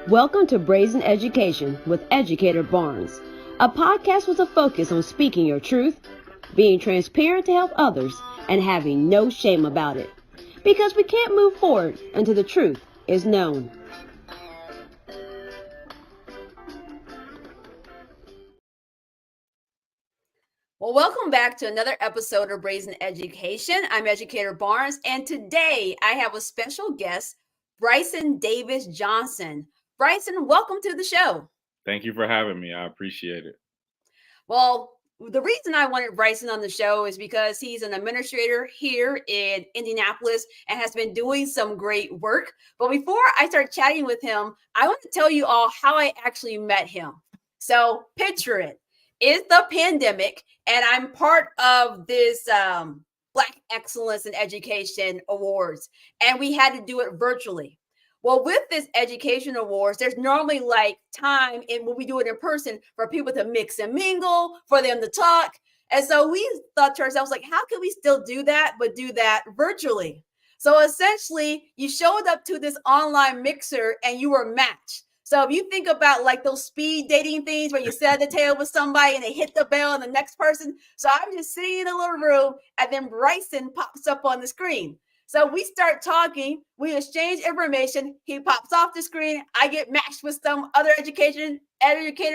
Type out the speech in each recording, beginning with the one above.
Welcome to Brazen Education with Educator Barnes, a podcast with a focus on speaking your truth, being transparent to help others, and having no shame about it. Because we can't move forward until the truth is known. Well, welcome back to another episode of Brazen Education. I'm Educator Barnes, and today I have a special guest, Bryson Davis-Johnson. Bryson, welcome to the show. Thank you for having me. I appreciate it. Well, the reason I wanted Bryson on the show is because he's an administrator here in Indianapolis and has been doing some great work. But before I start chatting with him, I want to tell you all how I actually met him. So picture it. It's the pandemic, and I'm part of this Black Excellence in Education Awards, and we had to do it virtually. Well, with this education awards, there's normally like time in when we do it in person for people to mix and mingle, for them to talk. And so we thought to ourselves, like, how can we still do that, but do that virtually? So essentially, you showed up to this online mixer and you were matched. So if you think about like those speed dating things where you sit at the table with somebody and they hit the bell and the next person. So I'm just sitting in a little room and then Bryson pops up on the screen. So we start talking, we exchange information, he pops off the screen, I get matched with some other educator,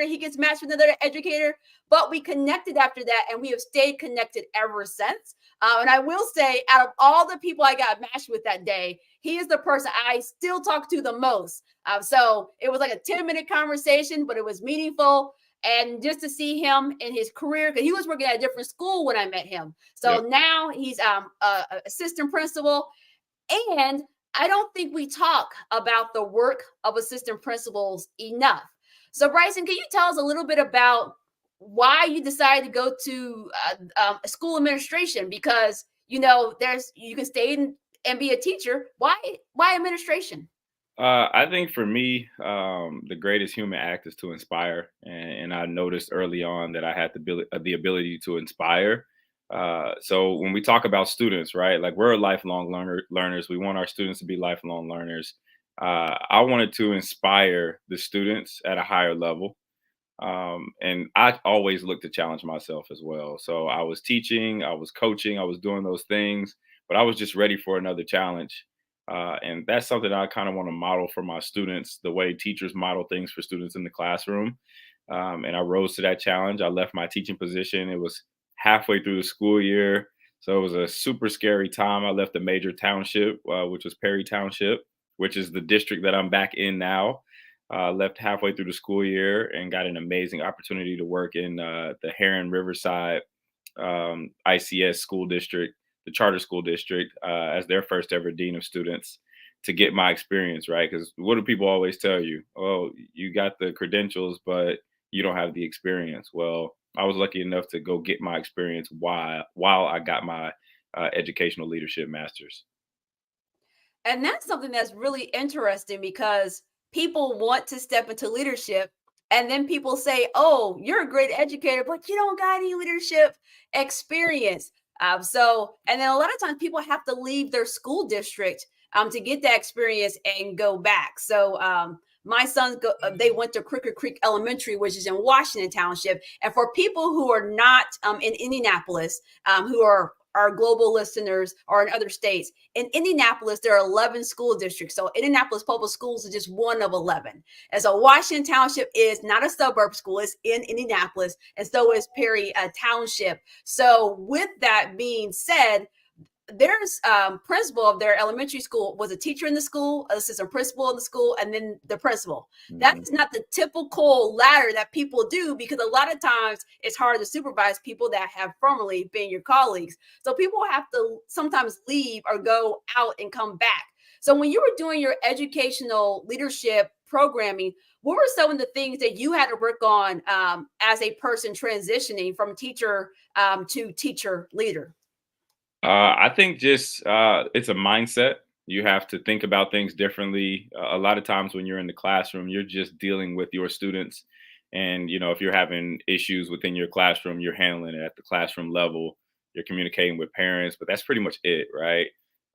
he gets matched with another educator, but we connected after that and we have stayed connected ever since. And I will say, out of all the people I got matched with that day, he is the person I still talk to the most. So it was like a 10-minute conversation, but it was meaningful. And just to see him in his career, because he was working at a different school when I met him. So now he's assistant principal. And I don't think we talk about the work of assistant principals enough. So Bryson, can you tell us a little bit about why you decided to go to school administration? Because, you know, you can stay and be a teacher. Why administration? I think for me, the greatest human act is to inspire, and I noticed early on that I had the ability to inspire. So when we talk about students, right, like we're lifelong learners. We want our students to be lifelong learners. I wanted to inspire the students at a higher level. And I always look to challenge myself as well. So I was teaching, I was coaching, I was doing those things, but I was just ready for another challenge. And that's something I kind of want to model for my students, the way teachers model things for students in the classroom. And I rose to that challenge. I left my teaching position. It was halfway through the school year. So it was a super scary time. I left a major township, which was Perry Township, which is the district that I'm back in now. Left halfway through the school year and got an amazing opportunity to work in the Heron Riverside ICS school district, the charter school district, as their first ever dean of students to get my experience, right? Because what do people always tell you? Oh, you got the credentials, but you don't have the experience. Well, I was lucky enough to go get my experience while I got my educational leadership master's. And that's something that's really interesting because people want to step into leadership. And then people say, oh, you're a great educator, but you don't got any leadership experience. And then a lot of times people have to leave their school district to get that experience and go back. My sons they went to Cricket Creek Elementary, which is in Washington Township. And for people who are not in Indianapolis, who are our global listeners or in other states. In Indianapolis, there are 11 school districts. So Indianapolis Public Schools is just one of 11. And so Washington Township is not a suburb school, it's in Indianapolis, and so is Perry Township. So with that being said, there's principal of their elementary school was a teacher in the school, assistant principal in the school, and then the principal. That's not the typical ladder that people do because a lot of times it's hard to supervise people that have formerly been your colleagues. So people have to sometimes leave or go out and come back. So when you were doing your educational leadership programming, what were some of the things that you had to work on as a person transitioning from teacher to teacher leader? I think just it's a mindset. You have to think about things differently. A lot of times when you're in the classroom, you're just dealing with your students. And, you know, if you're having issues within your classroom, you're handling it at the classroom level. You're communicating with parents, but that's pretty much it, right?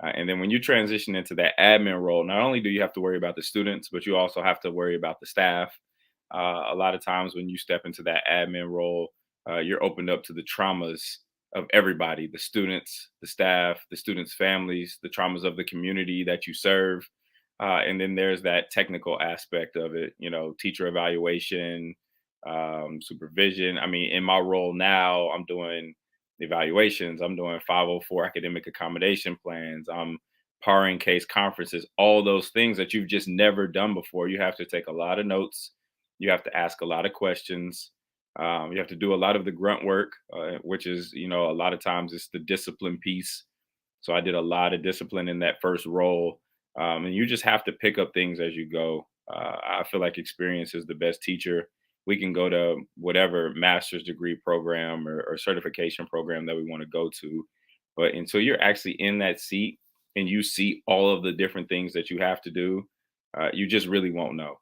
And then when you transition into that admin role, not only do you have to worry about the students, but you also have to worry about the staff. A lot of times when you step into that admin role, you're opened up to the traumas of everybody, the students, the staff, the students' families, the traumas of the community that you serve. And then there's that technical aspect of it, teacher evaluation, supervision. I mean, in my role now, I'm doing evaluations, I'm doing 504 academic accommodation plans, I'm parring case conferences, all those things that you've just never done before. You have to take a lot of notes, you have to ask a lot of questions. You have to do a lot of the grunt work, which is, a lot of times it's the discipline piece. So I did a lot of discipline in that first role. And you just have to pick up things as you go. I feel like experience is the best teacher. We can go to whatever master's degree program or certification program that we want to go to. But until you're actually in that seat and you see all of the different things that you have to do, you just really won't know.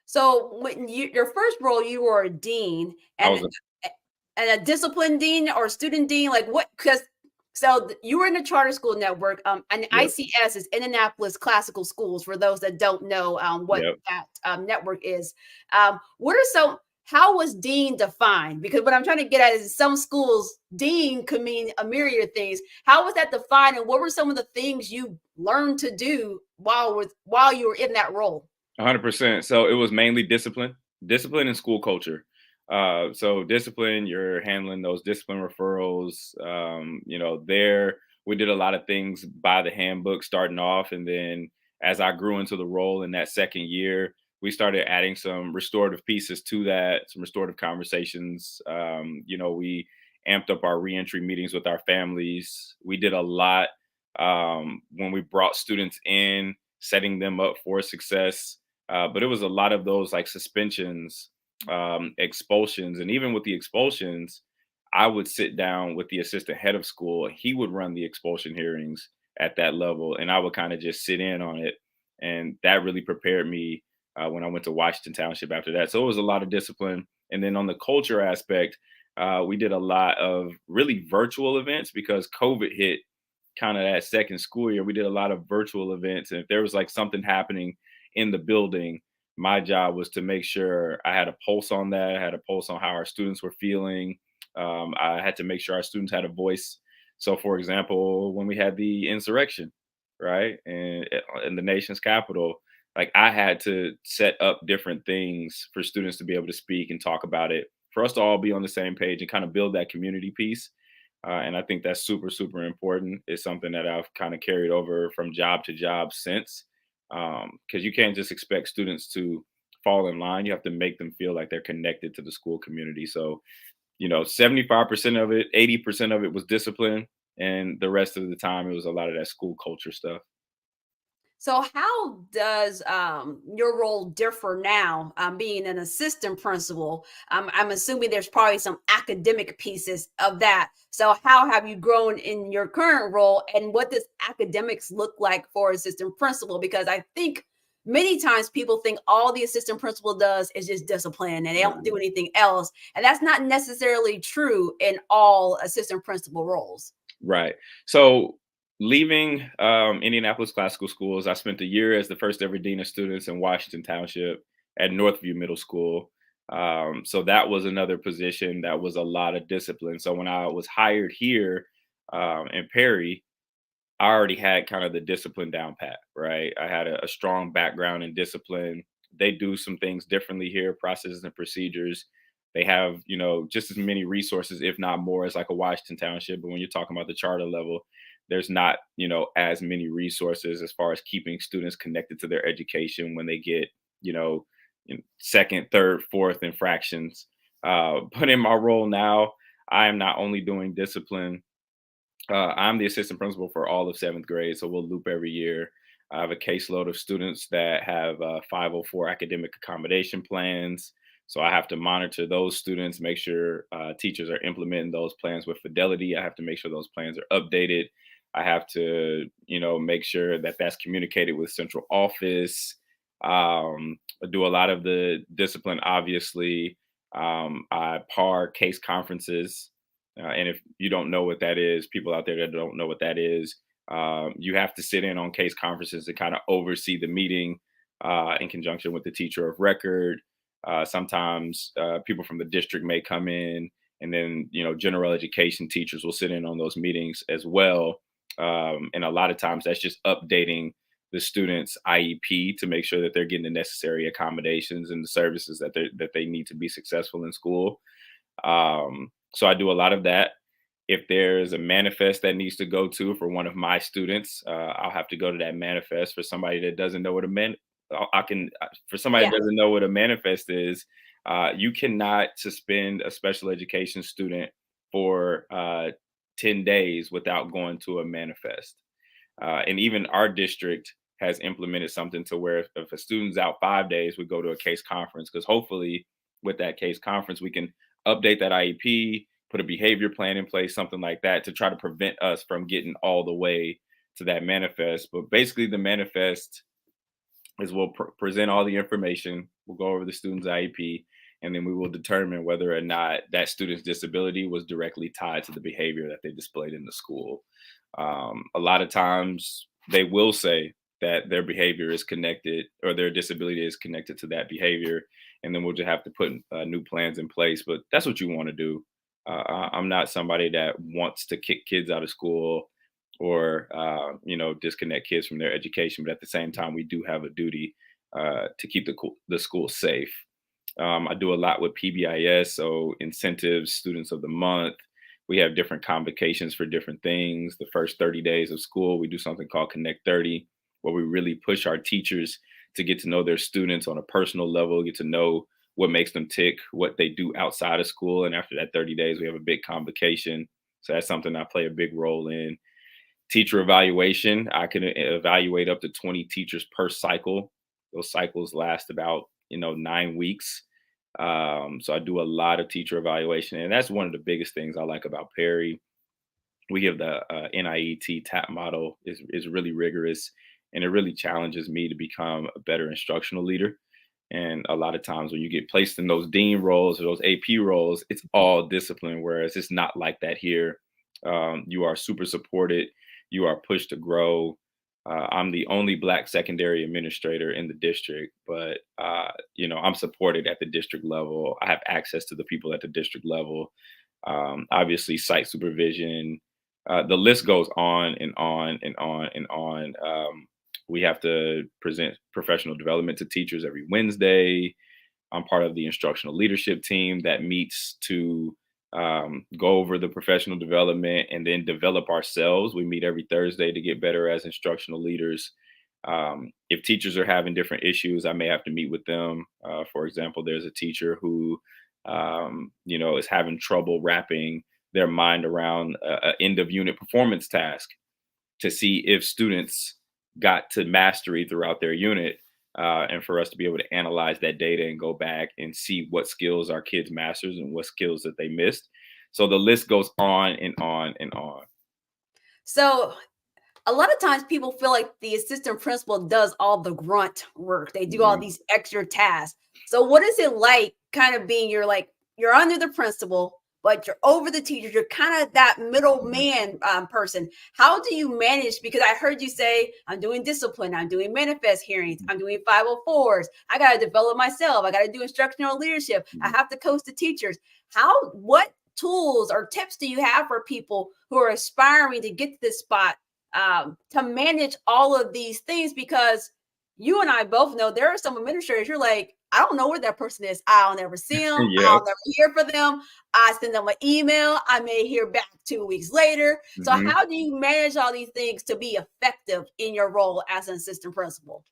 So when your first role, you were a dean, I and was a a discipline dean or student dean, like what? Because you were in the charter school network, and Yep. ICS is Indianapolis Classical Schools. For those that don't know, what Yep. that network is, what are some? How was dean defined? Because what I'm trying to get at is some schools dean could mean a myriad of things. How was that defined, and what were some of the things you learned to do while you were in that role? 100%. So it was mainly discipline and school culture. So discipline, you're handling those discipline referrals. There we did a lot of things by the handbook starting off, and then as I grew into the role in that second year, we started adding some restorative pieces to that, some restorative conversations. We amped up our reentry meetings with our families. We did a lot when we brought students in, setting them up for success, but it was a lot of those like suspensions, expulsions, and even with the expulsions, I would sit down with the assistant head of school. He would run the expulsion hearings at that level, and I would kind of just sit in on it. And that really prepared me when I went to Washington Township after that. So it was a lot of discipline. And then on the culture aspect, we did a lot of really virtual events because COVID hit kind of that second school year. We did a lot of virtual events. And if there was like something happening in the building, my job was to make sure I had a pulse on that. I had a pulse on how our students were feeling. I had to make sure our students had a voice. So, for example, when we had the insurrection, right, and in the nation's capital, like I had to set up different things for students to be able to speak and talk about it, for us to all be on the same page and kind of build that community piece. And I think that's super, super important. It's something that I've kind of carried over from job to job since, because you can't just expect students to fall in line. You have to make them feel like they're connected to the school community. So, 75% of it, 80% of it was discipline. And the rest of the time, it was a lot of that school culture stuff. So, how does your role differ now, being an assistant principal? I'm assuming there's probably some academic pieces of that. So, how have you grown in your current role, and what does academics look like for assistant principal? Because I think many times people think all the assistant principal does is just discipline and they don't do anything else. And that's not necessarily true in all assistant principal roles. Right. So leaving Indianapolis Classical Schools, I spent a year as the first ever dean of students in Washington Township at Northview Middle School. So that was another position that was a lot of discipline. So when I was hired here in Perry, I already had kind of the discipline down pat, right? I had a strong background in discipline. They do some things differently here, processes and procedures. They have, just as many resources, if not more, as like a Washington Township. But when you're talking about the charter level, there's not, as many resources as far as keeping students connected to their education when they get, you know, second, third, fourth infractions. But in my role now, I am not only doing discipline, I'm the assistant principal for all of seventh grade, so we'll loop every year. I have a caseload of students that have 504 academic accommodation plans. So I have to monitor those students, make sure teachers are implementing those plans with fidelity. I have to make sure those plans are updated. I have to, make sure that that's communicated with central office. I do a lot of the discipline, obviously. I par case conferences, and if you don't know what that is, people out there that don't know what that is, You have to sit in on case conferences to kind of oversee the meeting in conjunction with the teacher of record. Sometimes people from the district may come in, and then general education teachers will sit in on those meetings as well. And a lot of times that's just updating the students' IEP to make sure that they're getting the necessary accommodations and the services that they need to be successful in school. So I do a lot of that. If there's a manifest that needs to go to for one of my students, I'll have to go to that manifest. For somebody that doesn't know what a I can for somebody Yeah. that doesn't know what a manifest is, you cannot suspend a special education student for 10 days without going to a manifest. And even our district has implemented something to where if a student's out 5 days, we go to a case conference, because hopefully with that case conference, we can update that IEP, put a behavior plan in place, something like that, to try to prevent us from getting all the way to that manifest. But basically, the manifest is we'll present all the information, we'll go over the student's IEP, and then we will determine whether or not that student's disability was directly tied to the behavior that they displayed in the school. A lot of times they will say that their behavior is connected, or their disability is connected to that behavior, and then we'll just have to put new plans in place. But that's what you want to do. I'm not somebody that wants to kick kids out of school or disconnect kids from their education, but at the same time we do have a duty to keep the school safe. I do a lot with PBIS, so incentives, students of the month. We have different convocations for different things. The first 30 days of school, we do something called Connect 30, where we really push our teachers to get to know their students on a personal level, get to know what makes them tick, what they do outside of school. And after that 30 days, we have a big convocation. So that's something I play a big role in. Teacher evaluation, I can evaluate up to 20 teachers per cycle. Those cycles last about 9 weeks. So I do a lot of teacher evaluation, and that's one of the biggest things I like about Perry. We have the NIET TAP model is really rigorous, and it really challenges me to become a better instructional leader. And a lot of times when you get placed in those dean roles or those AP roles, it's all discipline, whereas it's not like that here. You are super supported. You are pushed to grow. I'm the only Black secondary administrator in the district, but I'm supported at the district level. I have access to the people at the district level. Obviously, site supervision. The list goes on and on and on and on. We have to present professional development to teachers every Wednesday. I'm part of the instructional leadership team that meets to go over the professional development and then develop ourselves. We meet every Thursday to get better as instructional leaders. If teachers are having different issues, I may have to meet with them. For example, there's a teacher who, is having trouble wrapping their mind around a end of unit performance task to see if students got to mastery throughout their unit, and for us to be able to analyze that data and go back and see what skills our kids masters and what skills that they missed. So the list goes on and on and on. So a lot of times people feel like the assistant principal does all the grunt work. They do all Mhm. these extra tasks. So what is it like kind of being you're under the principal, but you're over the teachers. You're kind of that Mhm. middleman person. How do you manage? Because I heard you say, I'm doing discipline, I'm doing manifest hearings, I'm doing 504s. I got to develop myself. I got to do instructional leadership. I Mhm. have to coach the teachers. What tools or tips do you have for people who are aspiring to get to this spot to manage all of these things? Because you and I both know there are some administrators you're like, I don't know where that person is. I'll never see them. Yep. I'll never hear from them. I send them an email. I may hear back 2 weeks later. So, Mhm. how do you manage all these things to be effective in your role as an assistant principal?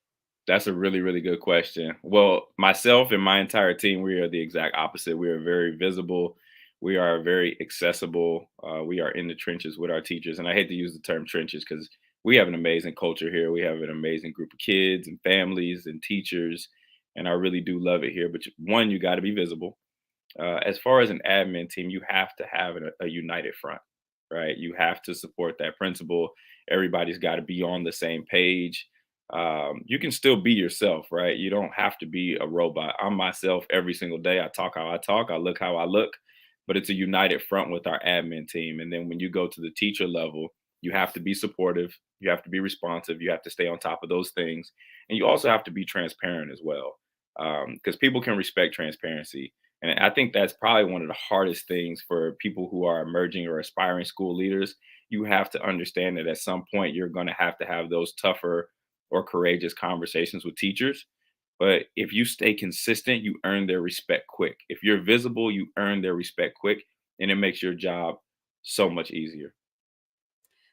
That's a really, really good question. Well, myself and my entire team, we are the exact opposite. We are very visible. We are very accessible. We are in the trenches with our teachers. And I hate to use the term trenches because we have an amazing culture here. We have an amazing group of kids and families and teachers. And I really do love it here. But one, you got to be visible. As far as an admin team, you have to have a united front, right? You have to support that principal. Everybody's got to be on the same page. You can still be yourself, right? You don't have to be a robot. I'm myself every single day. I talk how I talk, I look how I look, but it's a united front with our admin team. And then when you go to the teacher level, You have to be supportive. You have to be responsive. You have to stay on top of those things. And you also have to be transparent as well, because people can respect transparency. And I think that's probably one of the hardest things for people who are emerging or aspiring school leaders. You have to understand that at some point you're going to have those tougher or courageous conversations with teachers. But if you stay consistent, you earn their respect quick. If you're visible, you earn their respect quick, and it makes your job so much easier.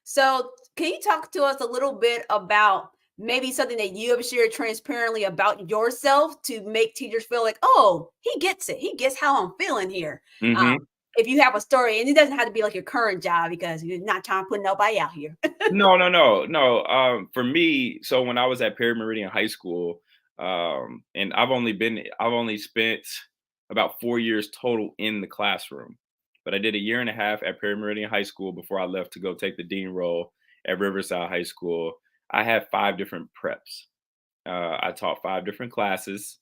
So, can you talk to us a little bit about maybe something that you have shared transparently about yourself to make teachers feel like, oh, he gets it. He gets how I'm feeling here. Um, Hmm. if you have a story, and it doesn't have to be like your current job because you're not trying to put nobody out here. No, no, no, no. For me, so when I was at Perry Meridian High School, and I've only spent about 4 years total in the classroom, but I did a year and a half at Perry Meridian High School before I left to go take the dean role at Riverside High School. I had 5 different preps. I taught 5 different classes.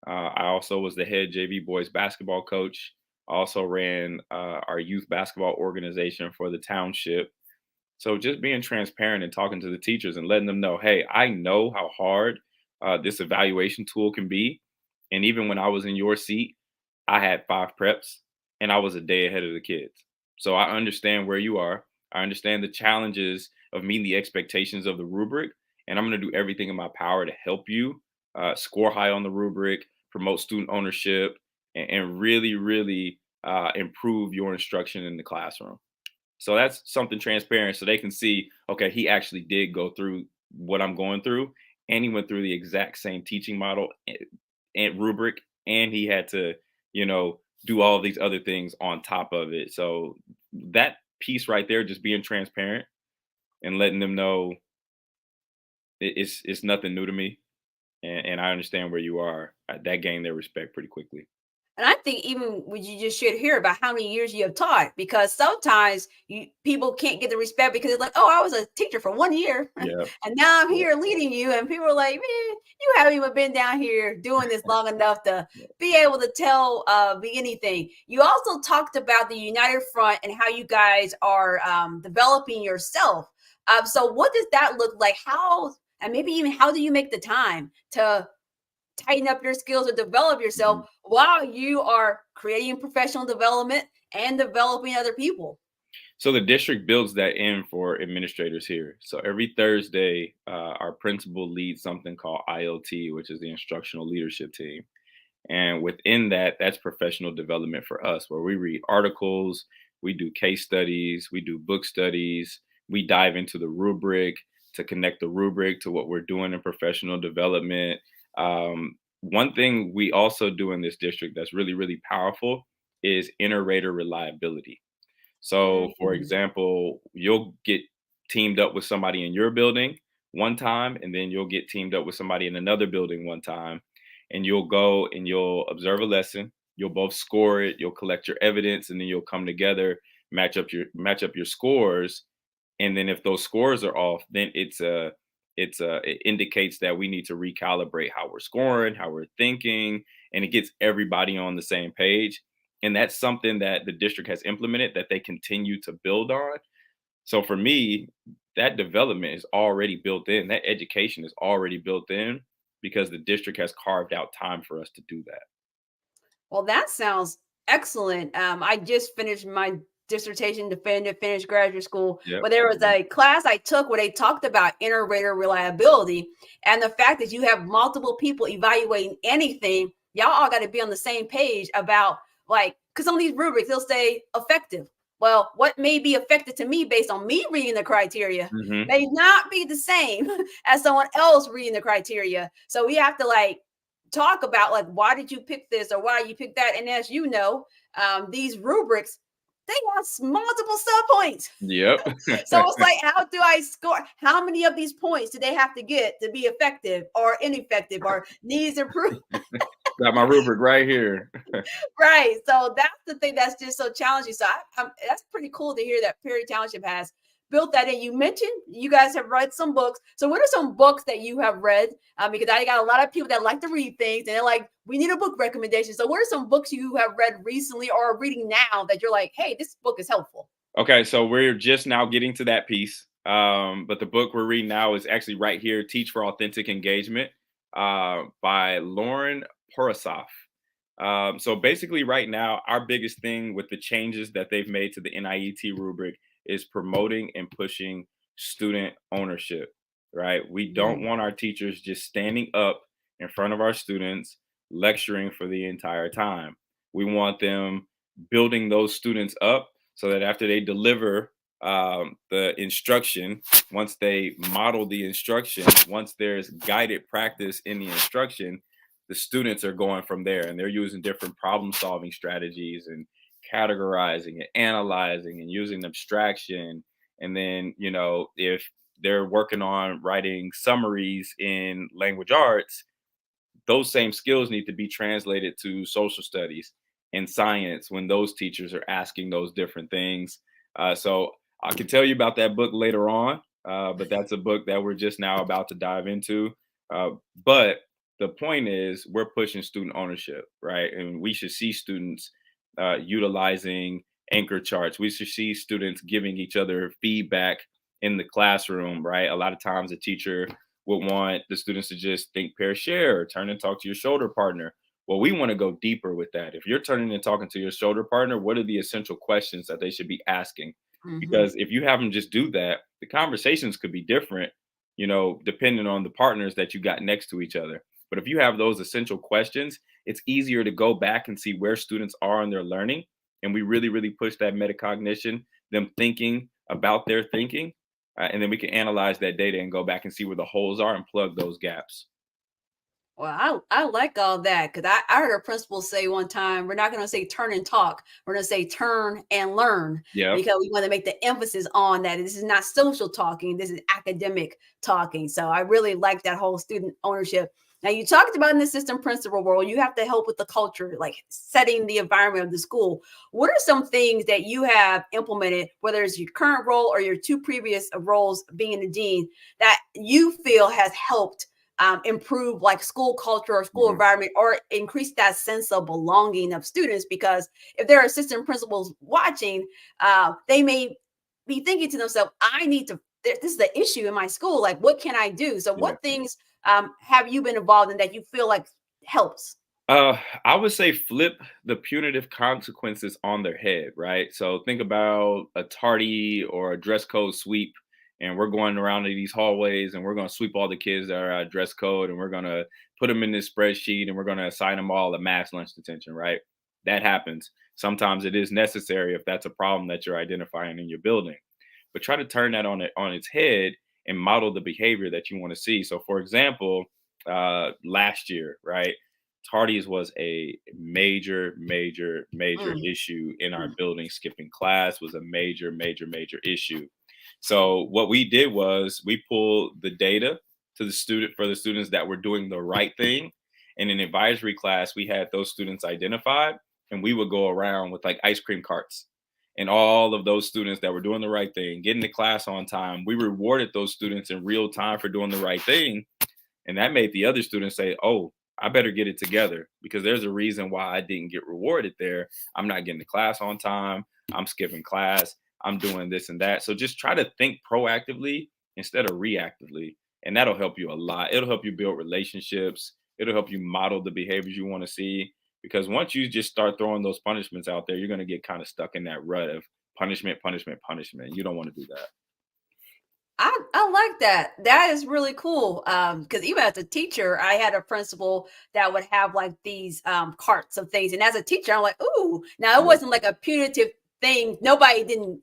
I also was the head JV boys basketball coach. I also ran our youth basketball organization for the township. So just being transparent and talking to the teachers and letting them know, hey, I know how hard this evaluation tool can be. And even when I was in your seat, I had 5 preps and I was a day ahead of the kids. So I understand where you are. I understand the challenges of meeting the expectations of the rubric. And I'm going to do everything in my power to help you score high on the rubric, promote student ownership, and really, really improve your instruction in the classroom. So that's something transparent so they can see, okay, he actually did go through what I'm going through, and he went through the exact same teaching model and rubric, and he had to, you know, do all of these other things on top of it. So that piece right there, just being transparent and letting them know it's nothing new to me, and I understand where you are. That gained their respect pretty quickly. And I think even what you just shared here about how many years you have taught, because sometimes people can't get the respect because it's like, oh, I was a teacher for 1 year, Yeah. and now I'm Yeah. here leading you, and people are like, man, you haven't even been down here doing this long enough to Yeah. be able to tell me anything. You also talked about the United Front and how you guys are developing yourself. So what does that look like? How and maybe even how do you make the time to tighten up your skills or develop yourself Mhm. while you are creating professional development and developing other people? So the district builds that in for administrators here. So every Thursday, our principal leads something called ILT, which is the instructional leadership team. And within that, that's professional development for us, where we read articles, we do case studies, we do book studies, we dive into the rubric to connect the rubric to what we're doing in professional development. One thing we also do in this district that's really, really powerful is inter-rater reliability. So, for Mhm. example, you'll get teamed up with somebody in your building one time, and then you'll get teamed up with somebody in another building one time, and you'll go and you'll observe a lesson. You'll both score it. You'll collect your evidence, and then you'll come together, match up your scores, and then if those scores are off, then it indicates that we need to recalibrate how we're scoring, how we're thinking, and it gets everybody on the same page. And that's something that the district has implemented that they continue to build on. So for me, that development is already built in. That education is already built in because the district has carved out time for us to do that. Well, that sounds excellent. I just finished my dissertation to finish graduate school, Yep. but there was a class I took where they talked about inter-rater reliability and the fact that you have multiple people evaluating anything. Y'all all got to be on the same page about like, because on these rubrics they'll say effective. Well, what may be effective to me based on me reading the criteria Hmm. may not be the same as someone else reading the criteria. So we have to like talk about like why did you pick this or why you pick that, and as you know, these rubrics they have multiple sub points. Yep. So it's like, how do I score? How many of these points do they have to get to be effective or ineffective or needs improvement? Got my rubric right here. Right. So that's the thing that's just so challenging. So that's pretty cool to hear that Perry Township has built that in. You mentioned you guys have read some books. So what are some books that you have read? Because I got a lot of people that like to read things and they're like, we need a book recommendation. So what are some books you have read recently or are reading now that you're like, hey, this book is helpful? Okay, so we're just now getting to that piece. But the book we're reading now is actually right here, Teach for Authentic Engagement, by Lauren Porosoff. So basically, right now, our biggest thing with the changes that they've made to the NIET rubric is promoting and pushing student ownership, right? We don't Mm. want our teachers just standing up in front of our students, lecturing for the entire time. We want them building those students up so that after they deliver the instruction, once they model the instruction, once there's guided practice in the instruction, the students are going from there and they're using different problem solving strategies and categorizing and analyzing and using abstraction. And then, if they're working on writing summaries in language arts, those same skills need to be translated to social studies and science when those teachers are asking those different things. So I can tell you about that book later on, but that's a book that we're just now about to dive into. But the point is, we're pushing student ownership, right? And we should see students utilizing anchor charts. We should see students giving each other feedback in the classroom, right? A lot of times a teacher would want the students to just think, pair, share, or turn and talk to your shoulder partner. Well, we want to go deeper with that. If you're turning and talking to your shoulder partner, what are the essential questions that they should be asking? Mhm. Because if you have them just do that, the conversations could be different, depending on the partners that you got next to each other. But if you have those essential questions, it's easier to go back and see where students are in their learning. And we really, really push that metacognition, them thinking about their thinking, and then we can analyze that data and go back and see where the holes are and plug those gaps. Well, I like all that because I heard a principal say one time, we're not going to say turn and talk. We're going to say turn and learn Yep. because we want to make the emphasis on that. This is not social talking. This is academic talking. So I really like that whole student ownership. Now you talked about in the assistant principal role, you have to help with the culture, like setting the environment of the school. What are some things that you have implemented, whether it's your current role or your two previous roles being the dean, that you feel has helped improve like school culture or school Mhm. environment or increase that sense of belonging of students? Because if there are assistant principals watching, they may be thinking to themselves, I need to, this is the issue in my school, like what can I do? So Yeah. what things have you been involved in that you feel like helps? Uh, I would say flip the punitive consequences on their head, right? So think about a tardy or a dress code sweep, and we're going around to these hallways and we're going to sweep all the kids that are out of dress code and we're going to put them in this spreadsheet and we're going to assign them all a mass lunch detention, right? That happens. Sometimes it is necessary if that's a problem that you're identifying in your building, but try to turn that on its head and model the behavior that you want to see. So, for example, last year, right? Tardies was a major, major, major Mm, issue in our mm, building. Skipping class was a major, major, major issue. So what we did was we pulled the data to the student for the students that were doing the right thing. And in advisory class, we had those students identified, and we would go around with like ice cream carts. And all of those students that were doing the right thing, getting to class on time, we rewarded those students in real time for doing the right thing, and that made the other students say, oh, I better get it together because there's a reason why I didn't get rewarded there. I'm not getting to class on time. I'm skipping class. I'm doing this and that. So just try to think proactively instead of reactively. And that'll help you a lot. It'll help you build relationships. It'll help you model the behaviors you want to see. Because once you just start throwing those punishments out there, you're going to get kind of stuck in that rut of punishment, punishment, punishment. You don't want to do that. I like that. That is really cool. Because even as a teacher, I had a principal that would have like these carts of things. And as a teacher, I'm like, ooh, now it Yeah. wasn't like a punitive thing. Nobody didn't,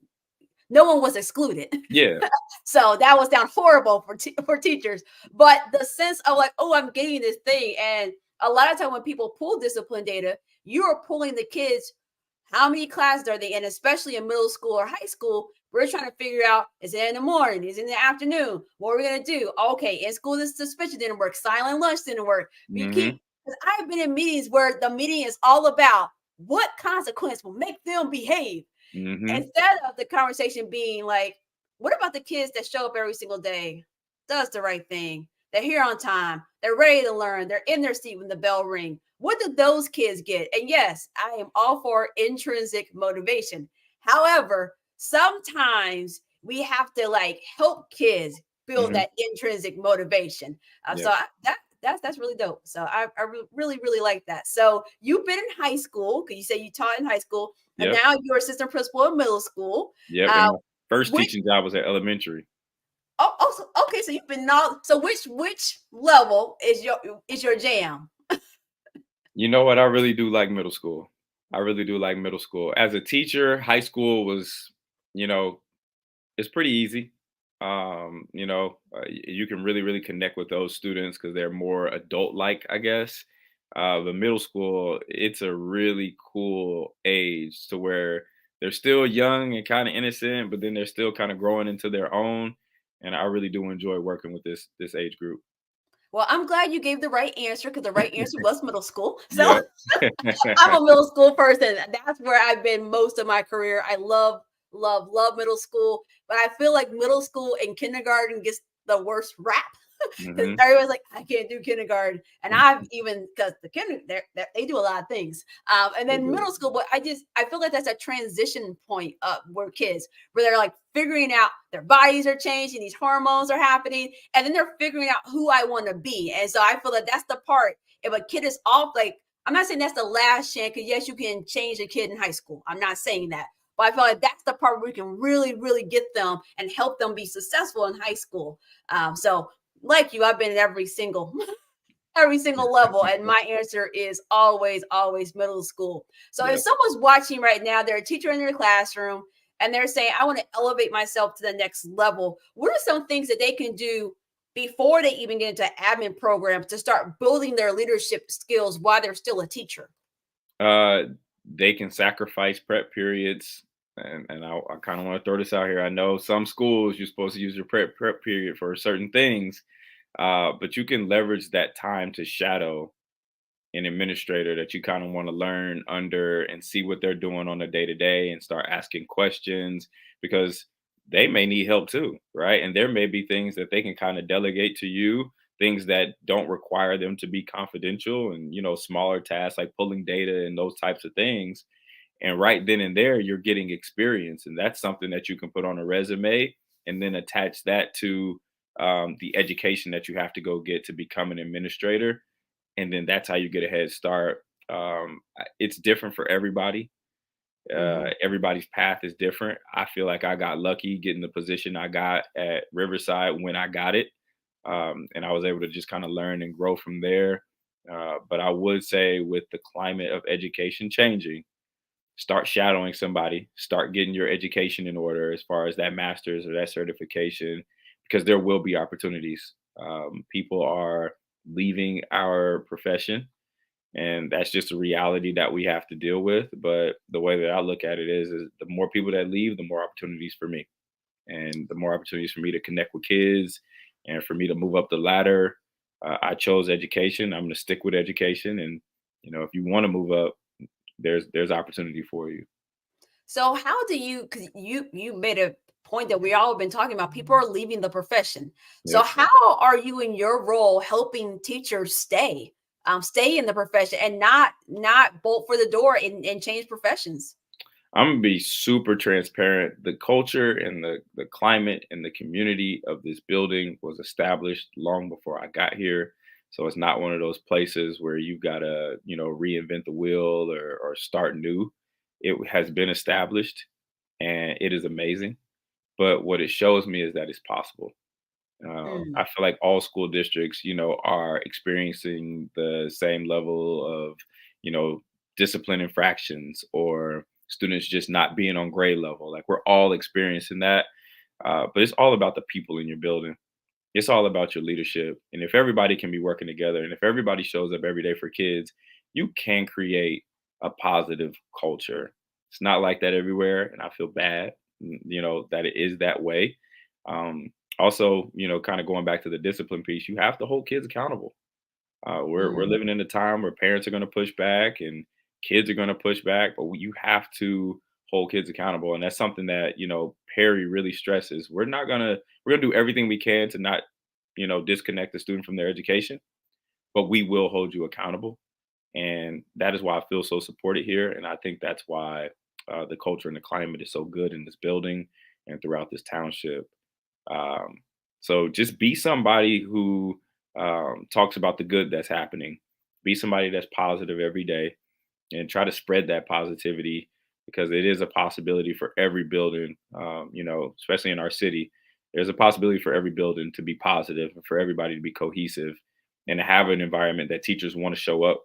no one was excluded. Yeah. So that was down horrible for for teachers. But the sense of like, oh, I'm getting this thing. And a lot of time when people pull discipline data, you are pulling the kids, how many classes are they in, especially in middle school or high school. We're trying to figure out, is it in the morning? Is it in the afternoon? What are we going to do? Okay, in school, this suspension didn't work. Silent lunch didn't work. We Hmm. keep, because I've been in meetings where the meeting is all about what consequence will make them behave, Hmm. instead of the conversation being like, what about the kids that show up every single day, does the right thing, they're here on time, they're ready to learn, they're in their seat when the bell ring, what do those kids get? And yes, I am all for intrinsic motivation. However, sometimes we have to like help kids build Hmm. that intrinsic motivation. Yep. That's really dope. So really really like that. So you've been in high school because you say you taught in high school, and Yep. now you're assistant principal in middle school. Yep. Uh, And my first which teaching job was at elementary. okay, so you've been all so which level is your jam? You know what? I really do like middle school. I really do like middle school. As a teacher, high school was, you know, it's pretty easy. You can really, really connect with those students because they're more adult-like, I guess. The middle school, it's a really cool age to where they're still young and kind of innocent, but then they're still kind of growing into their own. And I really do enjoy working with this age group. Well, I'm glad you gave the right answer because the right answer was middle school. So Yep. I'm a middle school person. That's where I've been most of my career. I love middle school, but I feel like middle school and kindergarten gets the worst rap because Hmm. everyone's like, I can't do kindergarten, and I've even because the kinder they do a lot of things, and They then do. middle school. But I feel like that's a transition point up where kids where they're like figuring out their bodies are changing, these hormones are happening, and then they're figuring out who I want to be, and so I feel like that's the part if a kid is off like I'm not saying that's the last chance because yes, you can change a kid in high school. I'm not saying that. But I feel like that's the part where we can really, really get them and help them be successful in high school. So like you, I've been at every single level, and my answer is always middle school. So if Yep. someone's watching right now, they're a teacher in their classroom, and they're saying, I want to elevate myself to the next level. What are some things that they can do before they even get into admin programs to start building their leadership skills while they're still a teacher? Uh, they can sacrifice prep periods, and I kind of want to throw this out here. I know some schools you're supposed to use your prep period for certain things, but you can leverage that time to shadow an administrator that you kind of want to learn under and see what they're doing on a day to day and start asking questions because they may need help too, right? And there may be things that they can kind of delegate to you, things that don't require them to be confidential and, smaller tasks like pulling data and those types of things. And right then and there, you're getting experience. And that's something that you can put on a resume and then attach that to the education that you have to go get to become an administrator, and then that's how you get a head start. It's different for everybody. Mhm. Everybody's path is different. I feel like I got lucky getting the position I got at Riverside when I got it, and I was able to just kind of learn and grow from there. But I would say, with the climate of education changing, start shadowing somebody, start getting your education in order as far as that master's or that certification, because there will be opportunities. People are leaving our profession, and that's just a reality that we have to deal with. But the way that I look at it is the more people that leave, the more opportunities for me, and the more opportunities for me to connect with kids and for me to move up the ladder. I chose education. I'm going to stick with education, and if you want to move up, there's opportunity for you. So how do you because you made a point that we all have been talking about, people are leaving the profession. So Yep. how are you in your role helping teachers stay in the profession and not bolt for the door and change professions? I'm gonna be super transparent. The culture and the climate and the community of this building was established long before I got here. So it's not one of those places where you've got to, reinvent the wheel or start new. It has been established and it is amazing. But what it shows me is that it's possible. Mm, I feel like all school districts, are experiencing the same level of, you know, discipline infractions or students just not being on grade level. Like we're all experiencing that. But it's all about the people in your building. It's all about your leadership. And if everybody can be working together and if everybody shows up every day for kids, you can create a positive culture. It's not like that everywhere. And I feel bad, that it is that way. Also, kind of going back to the discipline piece, you have to hold kids accountable. We're mm. living in a time where parents are going to push back and kids are going to push back, but you have to hold kids accountable, and that's something that Perry really stresses. We're gonna do everything we can to not disconnect the student from their education, but we will hold you accountable, and that is why I feel so supported here, and I think that's why the culture and the climate is so good in this building, and throughout this township. Um, so just be somebody who talks about the good that's happening. Be somebody that's positive every day and try to spread that positivity because it is a possibility for every building, especially in our city. There's a possibility for every building to be positive and for everybody to be cohesive and to have an environment that teachers want to show up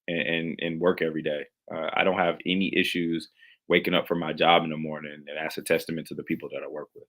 and work every day. I don't have any issues waking up for my job in the morning, and that's a testament to the people that I work with.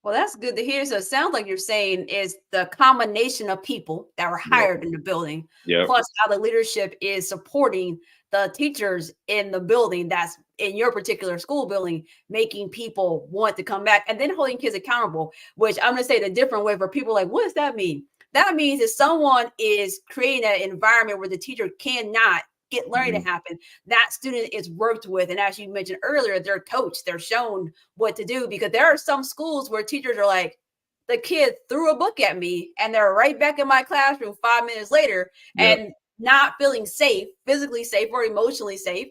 Well, that's good to hear. So it sounds like you're saying is the combination of people that were Yep. hired in the building, Yep. plus how the leadership is supporting the teachers in the building that's in your particular school building, making people want to come back and then holding kids accountable, which I'm going to say it a different way for people like, what does that mean? That means if someone is creating an environment where the teacher cannot get learning Mhm. to happen, that student is worked with. And as you mentioned earlier, they're coached, they're shown what to do, because there are some schools where teachers are like, the kid threw a book at me and they're right back in my classroom 5 minutes later Yep. and not feeling safe, physically safe or emotionally safe.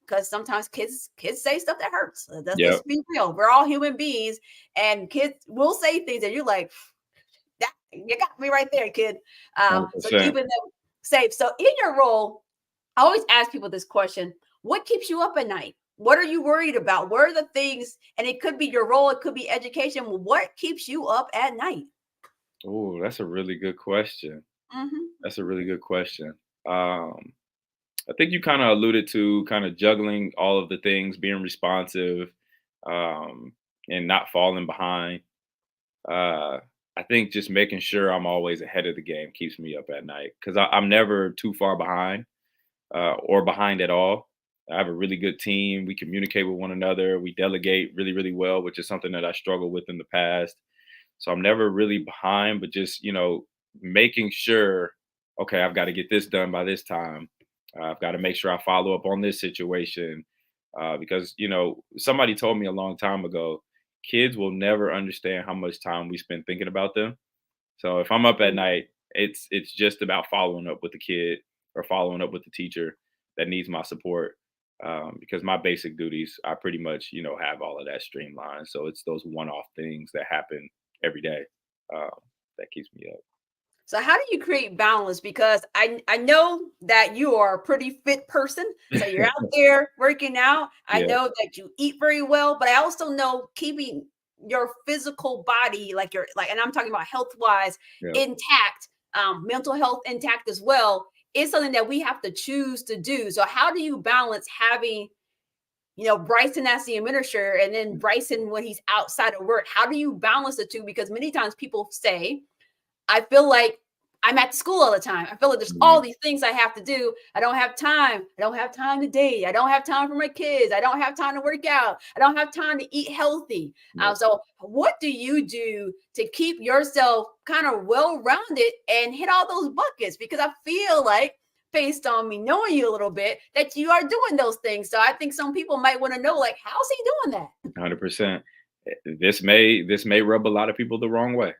Because sometimes kids say stuff that hurts. Let's Yep. be real. We're all human beings, and kids will say things that you're like, that you got me right there, kid. So 100%. keeping them safe. So in your role, I always ask people this question: what keeps you up at night? What are you worried about? What are the things? And it could be your role, it could be education. What keeps you up at night? Oh, that's a really good question. Hmm. That's a really good question. Um, I think you kind of alluded to kind of juggling all of the things, being responsive, um, and not falling behind. Uh, I think just making sure I'm always ahead of the game keeps me up at night because I'm never too far behind or behind at all. I have a really good team. We communicate with one another. We delegate really, really well, which is something that I struggled with in the past. So I'm never really behind, but just, making sure, okay, I've got to get this done by this time. I've got to make sure I follow up on this situation. Because, somebody told me a long time ago, kids will never understand how much time we spend thinking about them. So if I'm up at night, it's just about following up with the kid or following up with the teacher that needs my support. Because my basic duties, I pretty much, have all of that streamlined. So it's those one-off things that happen every day um, that keeps me up. So how do you create balance? Because I know that you are a pretty fit person. So you're out there working out. I Yeah, know that you eat very well, but I also know keeping your physical body, like your like, and I'm talking about health wise, yeah, intact, mental health intact as well, is something that we have to choose to do. So how do you balance having, Bryson as the administrator and then Bryson when he's outside of work? How do you balance the two? Because many times people say, I feel like I'm at school all the time. I feel like there's mhm, all these things I have to do. I don't have time. I don't have time to date. I don't have time for my kids. I don't have time to work out. I don't have time to eat healthy. yeah. So, what do you do to keep yourself kind of well rounded and hit all those buckets? Because I feel like, based on me knowing you a little bit, that you are doing those things. So, I think some people might want to know, like, how's he doing that? 100%. This may rub a lot of people the wrong way.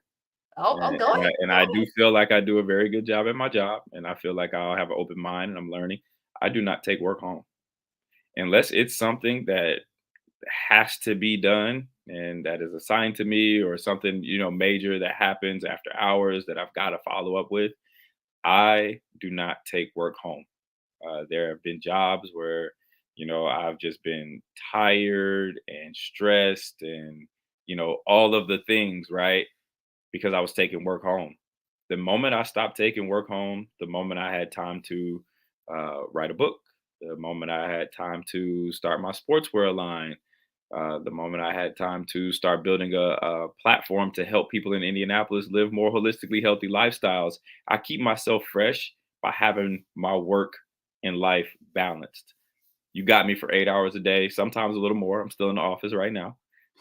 Oh, And, go and, I, ahead. and I do feel like I do a very good job at my job, and I feel like I'll have an open mind and I'm learning. I do not take work home unless it's something that has to be done and that is assigned to me or something major that happens after hours that I've got to follow up with. I do not take work home. There have been jobs where I've just been tired and stressed and all of the things, right, because I was taking work home. The moment I stopped taking work home, the moment I had time to write a book, the moment I had time to start my sportswear line, the moment I had time to start building a platform to help people in Indianapolis live more holistically healthy lifestyles. I keep myself fresh by having my work and life balanced. You got me for 8 hours a day, sometimes a little more. I'm still in the office right now.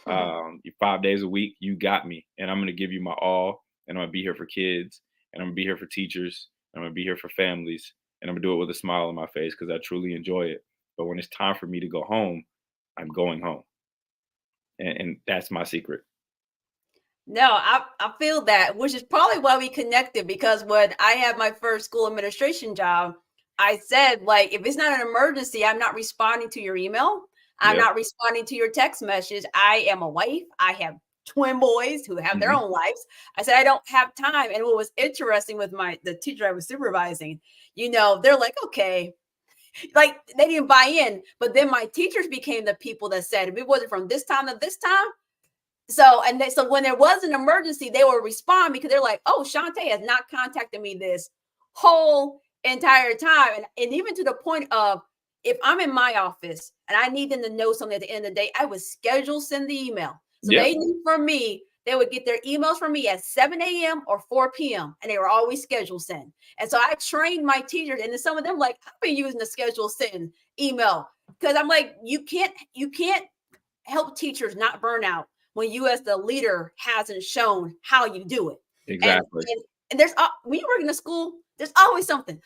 5 days a week, you got me. And I'm going to give you my all. And I'm going to be here for kids. And I'm going to be here for teachers. And I'm going to be here for families. And I'm going to do it with a smile on my face because I truly enjoy it. But when it's time for me to go home, I'm going home. And that's my secret. No, I feel that, which is probably why we connected, because when I had my first school administration job, I said, like, if it's not an emergency, I'm not responding to your email. I'm Yep. not responding to your text message. I am a wife. I have twin boys who have their Mhm. own lives. I said, I don't have time. And what was interesting with the teacher I was supervising, they're like, okay, like they didn't buy in. But then my teachers became the people that said, if it wasn't from this time to this time, so when there was an emergency, they would respond because they're like, "Oh, Shantae has not contacted me this whole entire time," and even to the point of if I'm in my office and I need them to know something at the end of the day, I would schedule send the email. So Yep. they knew from me they would get their emails from me at 7 a.m. or 4 p.m. and they were always scheduled send. And so I trained my teachers, and then some of them like I've been using the schedule send email because I'm like, you can't help teachers not burn out when you as the leader hasn't shown how you do it. And Exactly. and, and when you work in a school, there's always something.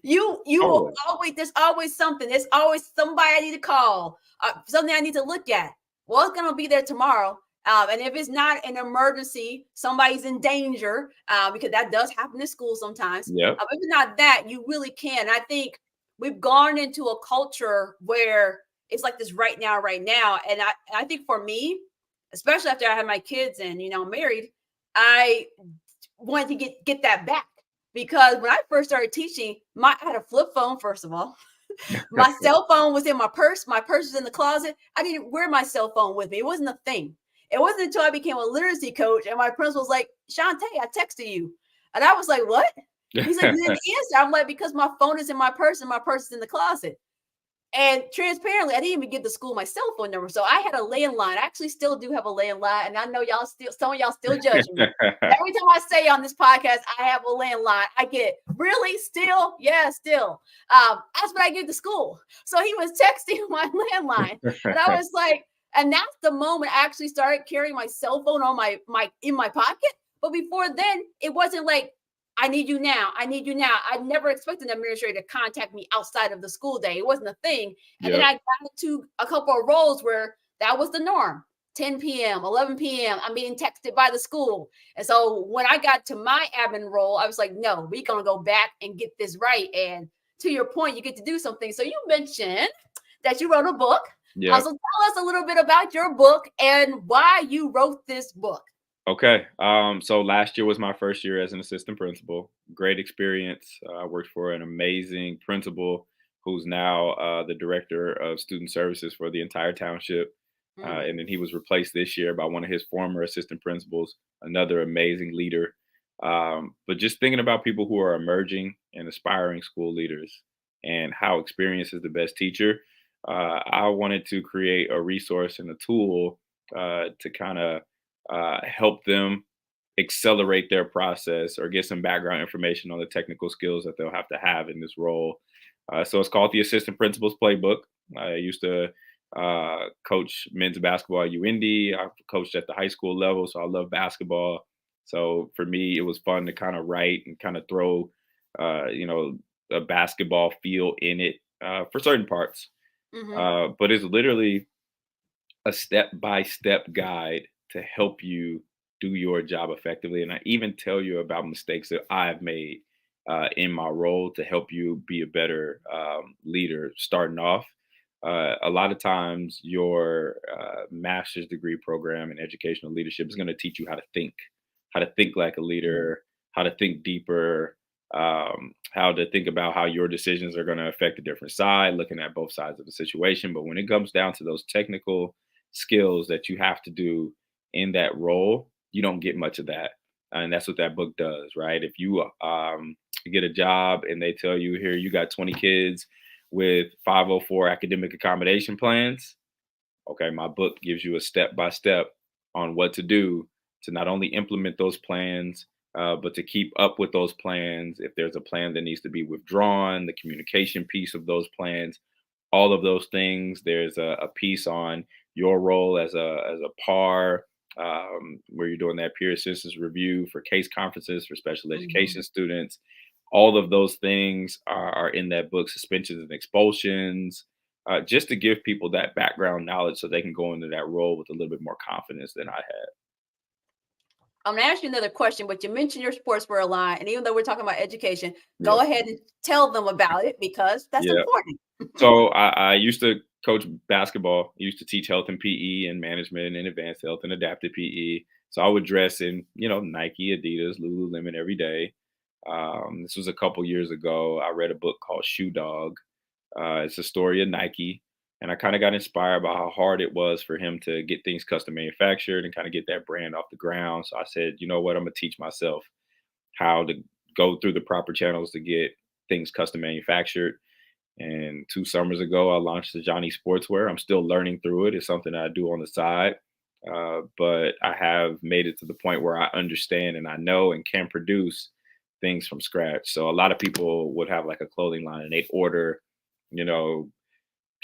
You will Totally. always there's always something. There's always somebody I need to call, something I need to look at. Well, it's gonna be there tomorrow. And if it's not an emergency, somebody's in danger, because that does happen in school sometimes. Yep. If it's not that, you really can. I think we've gone into a culture where it's like this right now. And I think for me, especially after I had my kids and married, I wanted to get that back because when I first started teaching, I had a flip phone first of all. My cell phone was in my purse. My purse was in the closet. I didn't wear my cell phone with me. It wasn't a thing. It wasn't until I became a literacy coach and my principal was like, Shantae, I texted you. And I was like, what? He's like, you didn't answer. I'm like, because my phone is in my purse and my purse is in the closet. And transparently, I didn't even give the school my cell phone number. So I had a landline. I actually still do have a landline. And I know some of y'all still judging me. Every time I say on this podcast, I have a landline, I get, really? Still? Yeah, still. That's what I give to school. So he was texting my landline. And I was like, and that's the moment I actually started carrying my cell phone on in my pocket. But before then, it wasn't like, I need you now. I need you now. I never expected an administrator to contact me outside of the school day. It wasn't a thing. And then Yep. I got into a couple of roles where that was the norm. 10 p.m., 11 p.m., I'm being texted by the school. And so when I got to my admin role, I was like, no, we're going to go back and get this right. And to your point, you get to do something. So you mentioned that you wrote a book. Yep. So tell us a little bit about your book and why you wrote this book. Okay. So last year was my first year as an assistant principal. Great experience. I worked for an amazing principal who's now the director of student services for the entire township. Mm, And then he was replaced this year by one of his former assistant principals, another amazing leader. But just thinking about people who are emerging and aspiring school leaders and how experience is the best teacher, I wanted to create a resource and a tool to kind of help them accelerate their process or get some background information on the technical skills that they'll have to have in this role. So it's called the Assistant Principal's Playbook. I used to coach men's basketball at UND. I've coached at the high school level, so I love basketball. So for me, it was fun to kind of write and kind of throw, you know, a basketball feel in it for certain parts. mm-hmm. But it's literally a step-by-step guide to help you do your job effectively. And I even tell you about mistakes that I've made in my role to help you be a better leader starting off. A lot of times, your master's degree program in educational leadership is going to teach you how to think like a leader, how to think deeper, how to think about how your decisions are going to affect a different side, looking at both sides of the situation. But when it comes down to those technical skills that you have to do in that role, you don't get much of that. And that's what that book does, right? If you get a job and they tell you, here, you got 20 kids with 504 academic accommodation plans, okay, my book gives you a step by step on what to do to not only implement those plans, but to keep up with those plans. If there's a plan that needs to be withdrawn, the communication piece of those plans, all of those things. There's a piece on your role as a par, where you're doing that peer assistance review for case conferences for special Mm-hmm. education students. All of those things are in that book, suspensions and expulsions, just to give people that background knowledge so they can go into that role with a little bit more confidence than I had. I'm gonna ask you another question, but you mentioned your sportswear line, and even though we're talking about education, Yeah. go ahead and tell them about it because that's Yeah. important. So I used to coach basketball. I used to teach health and PE and management and advanced health and adaptive PE. So I would dress in, Nike, Adidas, Lululemon every day. This was a couple years ago. I read a book called Shoe Dog. It's a story of Nike. And I kind of got inspired by how hard it was for him to get things custom manufactured and kind of get that brand off the ground. So I said, you know what, I'm going to teach myself how to go through the proper channels to get things custom manufactured. And 2 summers ago, I launched the Johnny Sportswear. I'm still learning through it. It's something I do on the side. But I have made it to the point where I understand and I know and can produce things from scratch. So a lot of people would have like a clothing line and they order, you know,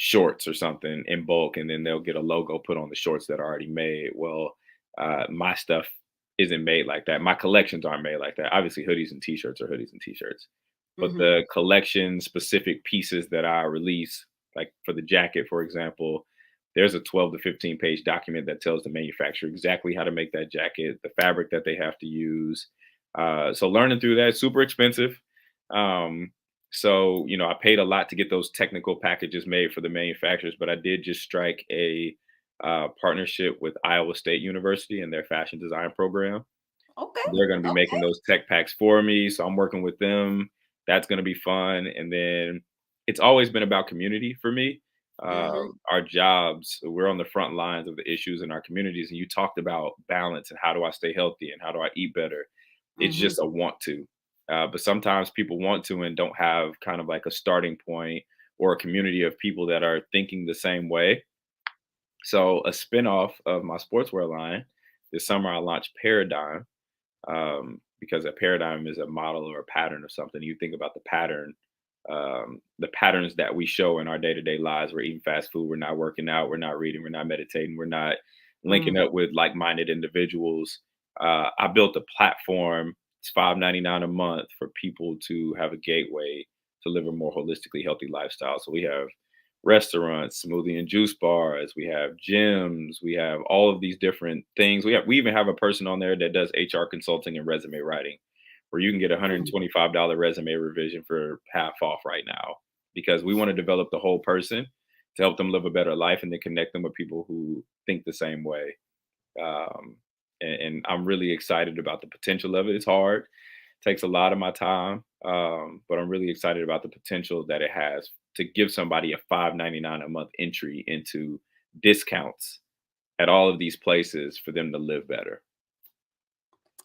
shorts or something in bulk, and then they'll get a logo put on the shorts that are already made. Well, my stuff isn't made like that. My collections aren't made like that. Obviously, hoodies and t-shirts are hoodies and t-shirts, but Hmm. the collection specific pieces that I release, like for the jacket, for example, there's a 12 to 15 page document that tells the manufacturer exactly how to make that jacket, the fabric that they have to use. So learning through that, super expensive. Um, so, I paid a lot to get those technical packages made for the manufacturers, but I did just strike a partnership with Iowa State University and their fashion design program. Okay. They're going to be making Okay. those tech packs for me. So I'm working with them. That's going to be fun. And then it's always been about community for me. Hmm. Our jobs, we're on the front lines of the issues in our communities. And you talked about balance and how do I stay healthy and how do I eat better? It's Hmm. just a want to. But sometimes people want to and don't have kind of like a starting point or a community of people that are thinking the same way. So a spinoff of my sportswear line this summer, I launched Paradigm, because a paradigm is a model or a pattern of something. You think about the pattern, the patterns that we show in our day to day lives. We're eating fast food, we're not working out, we're not reading, we're not meditating, we're not linking Mm. up with like minded individuals. I built a platform. It's $5.99 a month for people to have a gateway to live a more holistically healthy lifestyle. So we have restaurants, smoothie and juice bars, we have gyms, we have all of these different things. We even have a person on there that does HR consulting and resume writing, where you can get a Mm. $125 resume revision for half off right now, because we want to develop the whole person to help them live a better life and then connect them with people who think the same way. Um, and I'm really excited about the potential of it. It's hard, takes a lot of my time, but I'm really excited about the potential that it has to give somebody a $5.99 a month entry into discounts at all of these places for them to live better.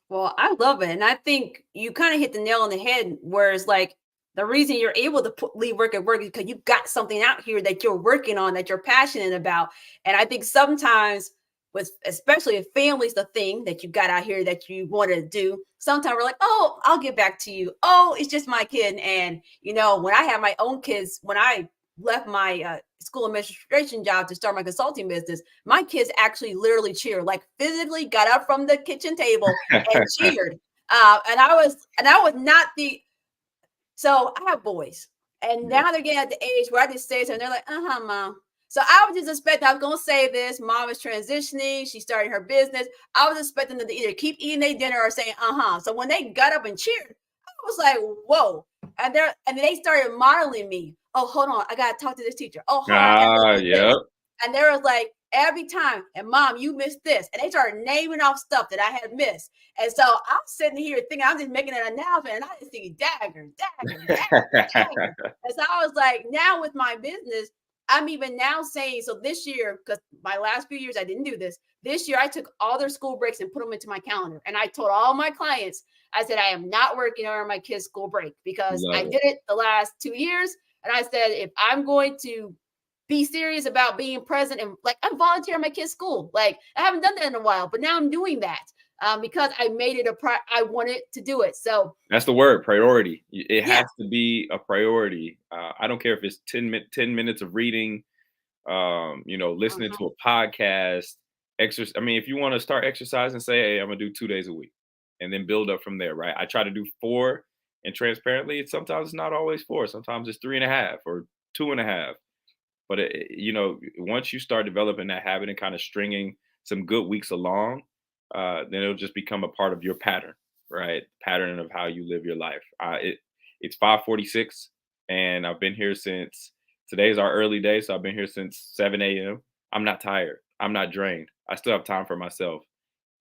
Well, I love it. And I think you kind of hit the nail on the head, where it's like the reason you're able to leave work at work is because you've got something out here that you're working on, that you're passionate about. And I think sometimes, with especially if family's the thing that you got out here that you want to do, sometimes we're like, oh, I'll get back to you. Oh, it's just my kid. And, when I have my own kids, when I left my school administration job to start my consulting business, my kids actually literally cheered, like physically got up from the kitchen table and cheered. And I was not the so I have boys, and Yeah. now they're getting at the age where I just say to them, they're like, mom. So I was just expecting, I was gonna say this, mom is transitioning, she's starting her business. I was expecting them to either keep eating their dinner or saying, So when they got up and cheered, I was like, whoa. And they started modeling me. Oh, hold on, I gotta talk to this teacher. Oh, hold on, I gotta go do Yep. this. And there was like every time, and mom, you missed this. And they started naming off stuff that I had missed. And so I'm sitting here thinking I'm just making an announcement, and I just see dagger, dagger, dagger, dagger. And so I was like, now with my business, I'm even now saying, so this year, because my last few years I didn't do this. This year I took all their school breaks and put them into my calendar. And I told all my clients, I said, I am not working on my kids' school break, because I Love it. did it the last 2 years. And I said, if I'm going to be serious about being present, and like I'm volunteering at my kids' school. Like I haven't done that in a while, but now I'm doing that because I made it I wanted to do it. So That's the word, priority. It yeah. has to be a priority. I don't care if it's 10 minutes of reading, listening Uh-huh. to a podcast, exercise. I mean, if you want to start exercising, say, hey, I'm gonna do 2 days a week and then build up from there, right? I try to do four, and transparently, sometimes it's not always four. Sometimes it's 3.5 or 2.5. But once you start developing that habit and kind of stringing some good weeks along, then it'll just become a part of your pattern, right? Pattern of how you live your life. It's 5:46, and I've been here since Today's our early day, so I've been here since 7 a.m. I'm not tired. I'm not drained. I still have time for myself,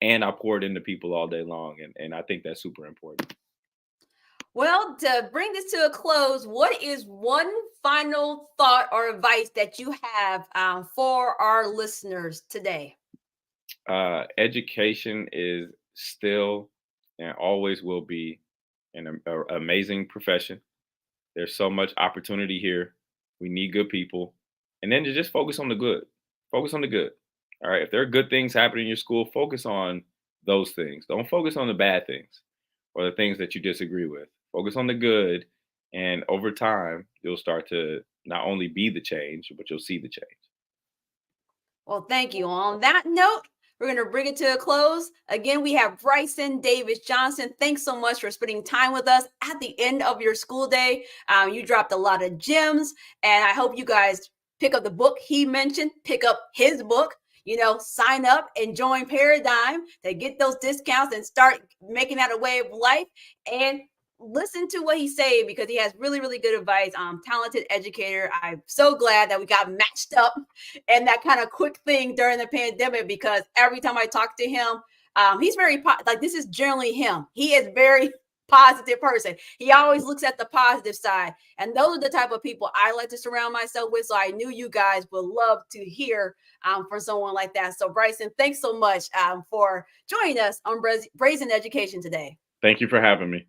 and I poured into people all day long, and I think that's super important. Well, to bring this to a close, what is one final thought or advice that you have for our listeners today? Education is still and always will be an amazing profession. There's so much opportunity here. We need good people. And then to just focus on the good. Focus on the good. All right. If there are good things happening in your school, focus on those things. Don't focus on the bad things or the things that you disagree with. Focus on the good. And over time, you'll start to not only be the change, but you'll see the change. Well, thank you. On that note, we're going to bring it to a close. Again, we have Bryson Davis-Johnson. Thanks so much for spending time with us at the end of your school day. You dropped a lot of gems, and I hope you guys pick up the book he mentioned, pick up his book. Sign up and join Paradigm to get those discounts and start making that a way of life. And listen to what he's saying because he has really, really good advice. Talented educator. I'm so glad that we got matched up and that kind of quick thing during the pandemic because every time I talk to him, he's very like this is generally him. He is very positive person. He always looks at the positive side. And those are the type of people I like to surround myself with. So I knew you guys would love to hear from someone like that. So Bryson, thanks so much for joining us on Brazen Education today. Thank you for having me.